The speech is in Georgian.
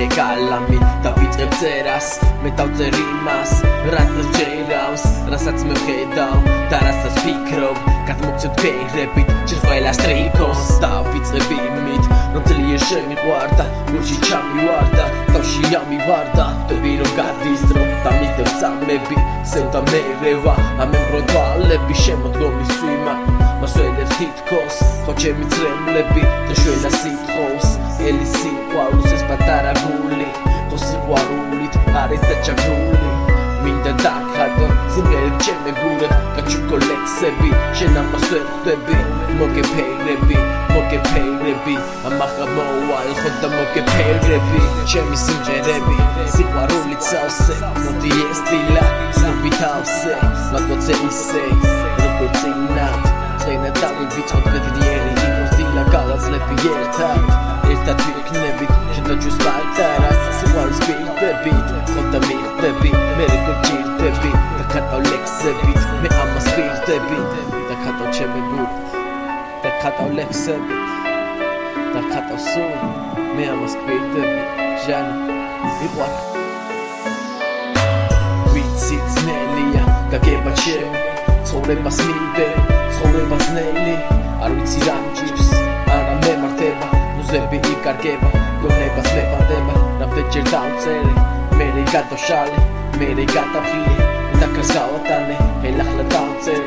მიღე გალამი და ვიწყებ წერას მე დავწერ იმას რაც ჯერავს რასაც მე ვხედავ და რასაც ვფიქრობ გადმოგცემ ფერებით ჭირს ყველა სტრიქოს და ვიწყებ იმით რომ ძლიერ შემიყვარდა გულში ჩამივარდა თავში ამივარდა ვტები რომ გადის დრო და მიდევ წამები სევდა მერევა ამემრო თვალები შემოდგომის სვიმა მასველებს თითქოს ხო ჩემი ძრემლები და შველა სიტყავს ელი სიყვარულს ეს პატარა გული ხო სიყვარულით არის დაჭაგრული მინდა დახადო სიმღერებს ჩემი გურად გაჩუქო ლექსები შენ ამას ვერ ხვდები მოგეფერები ამახა მოვალ ხო და მოგეფერები ჩემი სიმღერები სიყვარულით სავსე მოდი ეს დილა სნობი თავზე მაგოცე ისე როგორც წინათ წინა დავივიწყოთ ბედნიერი იმოს დილა გავაძლები ერთად ვიქნებით შენ და ჩვენს პარტნიორს სიყვარულს გვირდებით ხო და მივხვდები მე როგორ ჭირდები და ხატავ ლექსებით მე ამას ვირდები და ხატავ ჩემი გულით და ხატავ ლექსებით და ხატავ სულ მე ამას ვირდები ჟანა ვიყვარ ვიცი ძნელია გაგება ჩემი ცხოვრებას მივიდე ცხოვრებას ნელი არ ვიცი რამ ჭირს არა მემართება მუზები იკარგება გონებას მეპარდება რამდენჯერ დავწერე მერე გადავშალე მერე გადავხილე და კას გავატანე ელახლა დავწერე